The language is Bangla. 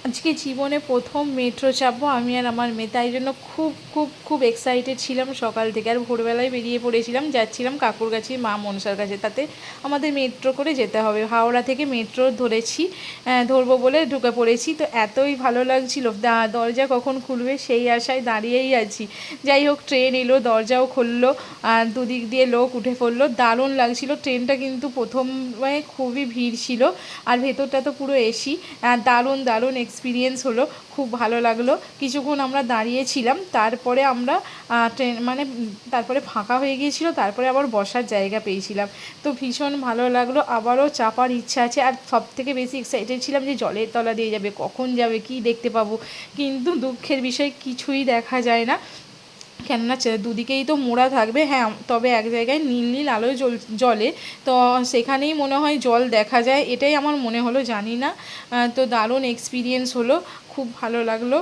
আজকে জীবনে প্রথম মেট্রো চাপবো আমি আর আমার মেয়ে, তাই জন্য খুব খুব খুব এক্সাইটেড ছিলাম সকাল থেকে। আর ভোরবেলায় বেরিয়ে পড়েছিলাম, যাচ্ছিলাম কাকুরগাছি মা মনসার কাছে, তাতে আমাদের মেট্রো করে যেতে হবে। হাওড়া থেকে মেট্রো ধরেছি, ধরবো বলে ঢুকে পড়েছি। তো এতই ভালো লাগছিল, দরজা কখন খুলবে সেই আশায় দাঁড়িয়েই আছি। যাই হোক, ট্রেন এলো, দরজাও খুললো, আর দুদিক দিয়ে লোক উঠে পড়লো, দারুণ লাগছিল। ট্রেনটা কিন্তু প্রথমে খুবই ভিড় ছিল, আর ভেতরটা তো পুরো এসি। দারুণ দারুণ এক্সপিরিয়েন্স হলো, খুব ভালো লাগলো। কিছুক্ষণ আমরা দাঁড়িয়েছিলাম, তারপরে আমরা ট্রেন মানে তারপরে ফাঁকা হয়ে গিয়েছিলো, তারপরে আবার বসার জায়গা পেয়েছিলাম। তো ভীষণ ভালো লাগলো, আবারও চাপার ইচ্ছা আছে। আর সবথেকে বেশি এক্সাইটেড ছিলাম যে জলের তলা দিয়ে যাবে, কখন যাবে, কী দেখতে পাবো। কিন্তু দুঃখের বিষয়, কিছুই দেখা যায় না, কেননা দুদিকেই তো মোড়া থাকবে। হ্যাঁ, তবে এক জায়গায় নীল নীল আলোয় জ্বলে, তো সেখানেই মনে হয় জল দেখা যায়, এটাই আমার মনে হলো, জানি না। তো দারুণ এক্সপিরিয়েন্স হলো, খুব ভালো লাগলো।